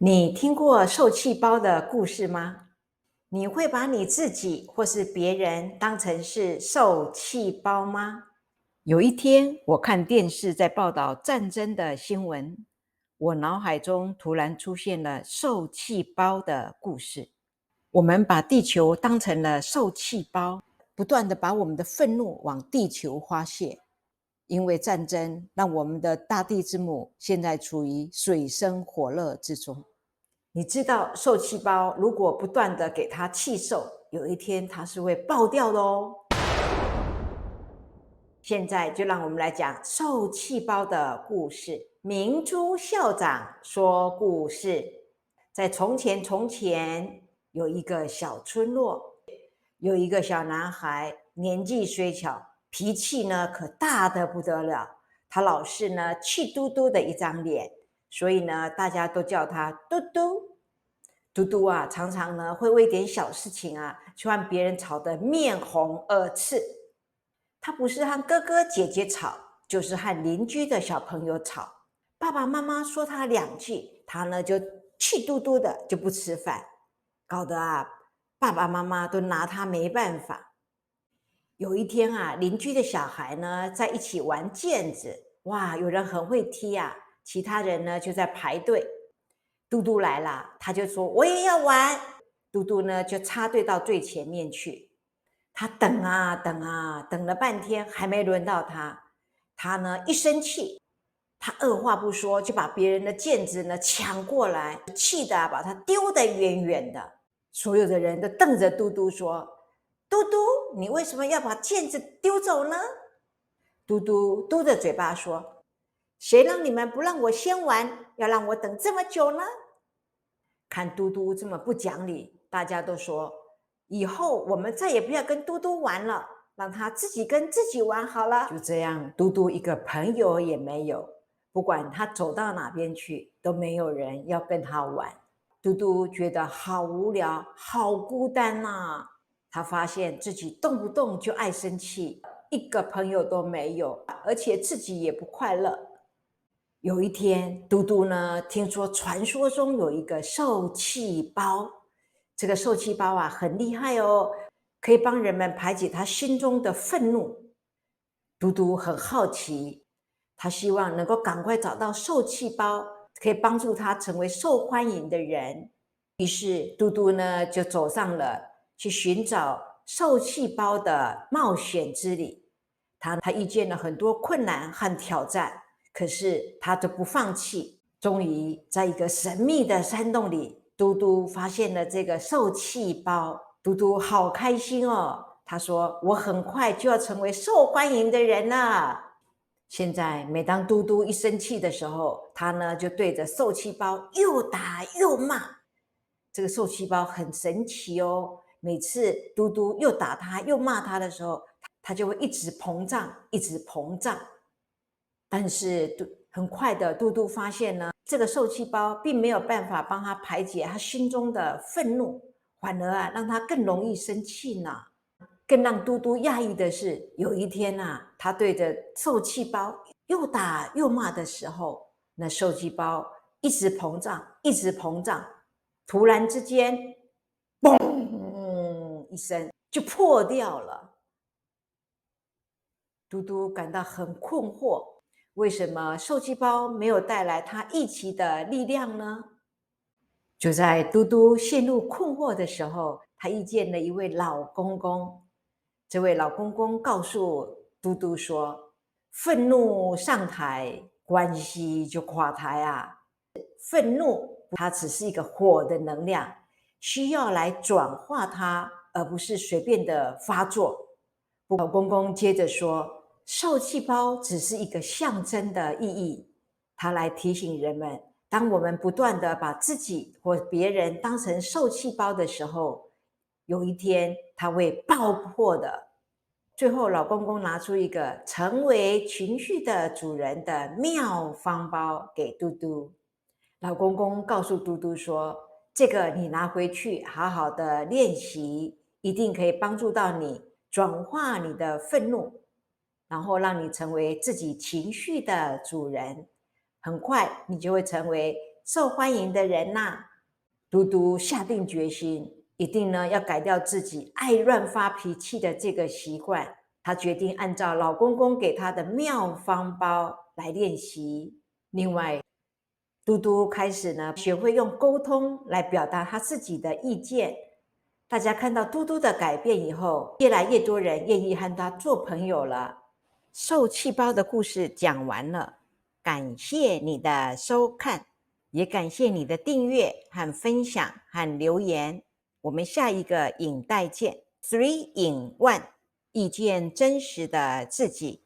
你听过受气包的故事吗？你会把你自己或是别人当成是受气包吗？有一天，我看电视在报道战争的新闻，我脑海中突然出现了受气包的故事。我们把地球当成了受气包，不断的把我们的愤怒往地球发泄。因为战争，让我们的大地之母现在处于水深火热之中。你知道受气包如果不断的给它气受，有一天它是会爆掉的哦。现在就让我们来讲受气包的故事。明珠校长说故事。在从前从前有一个小村落，有一个小男孩，年纪虽小，脾气呢可大得不得了。他老是呢气嘟嘟的一张脸，所以呢大家都叫他嘟嘟。嘟嘟啊，常常呢会为点小事情啊，就和别人吵得面红耳赤。他不是和哥哥姐姐吵，就是和邻居的小朋友吵。爸爸妈妈说他两句，他呢就气嘟嘟的就不吃饭，搞得啊爸爸妈妈都拿他没办法。有一天啊，邻居的小孩呢在一起玩毽子，哇，有人很会踢啊，其他人呢就在排队。嘟嘟来了，他就说我也要玩。嘟嘟呢就插队到最前面去。他等啊等啊，等了半天还没轮到他。他呢一生气，他二话不说就把别人的毽子呢抢过来，气得把它丢得远远的。所有的人都瞪着嘟嘟说：嘟嘟，你为什么要把毽子丢走呢？嘟嘟嘟着嘴巴说：谁让你们不让我先玩，要让我等这么久呢？看嘟嘟这么不讲理，大家都说以后我们再也不要跟嘟嘟玩了，让他自己跟自己玩好了。就这样，嘟嘟一个朋友也没有，不管他走到哪边去，都没有人要跟他玩。嘟嘟觉得好无聊，好孤单呐。他发现自己动不动就爱生气，一个朋友都没有，而且自己也不快乐。有一天，嘟嘟呢听说传说中有一个受气包，这个受气包啊很厉害哦，可以帮人们排解他心中的愤怒。嘟嘟很好奇，他希望能够赶快找到受气包，可以帮助他成为受欢迎的人。于是，嘟嘟呢就走上了去寻找受气包的冒险之旅。他遇见了很多困难和挑战。可是他都不放弃。终于在一个神秘的山洞里，嘟嘟发现了这个受气包。嘟嘟好开心哦，他说我很快就要成为受欢迎的人了。现在每当嘟嘟一生气的时候，他呢就对着受气包又打又骂。这个受气包很神奇哦，每次嘟嘟又打他又骂他的时候，他就会一直膨胀，一直膨胀。但是很快的，嘟嘟发现呢，这个受气包并没有办法帮他排解他心中的愤怒，反而啊让他更容易生气呢。更让嘟嘟讶异的是，有一天啊，他对着受气包又打又骂的时候，那受气包一直膨胀，一直膨胀，突然之间，嘣一声就破掉了。嘟嘟感到很困惑，为什么受气包没有带来他预期的力量呢？就在嘟嘟陷入困惑的时候，他遇见了一位老公公。这位老公公告诉嘟嘟说：愤怒上台，关系就垮台啊。愤怒它只是一个火的能量，需要来转化它，而不是随便的发作。老公公接着说：受气包只是一个象征的意义，它来提醒人们，当我们不断的把自己或别人当成受气包的时候，有一天它会爆破的。最后，老公公拿出一个成为情绪的主人的妙方包给嘟嘟。老公公告诉嘟嘟说：这个你拿回去好好的练习，一定可以帮助到你转化你的愤怒，然后让你成为自己情绪的主人。很快你就会成为受欢迎的人呐。嘟嘟下定决心，一定呢要改掉自己爱乱发脾气的这个习惯。她决定按照老公公给她的妙方包来练习。另外，嘟嘟开始呢学会用沟通来表达她自己的意见。大家看到嘟嘟的改变以后，越来越多人愿意和她做朋友了。受气包的故事讲完了，感谢你的收看，也感谢你的订阅和分享和留言。我们下一个影带见。3 in 1，遇见真实的自己。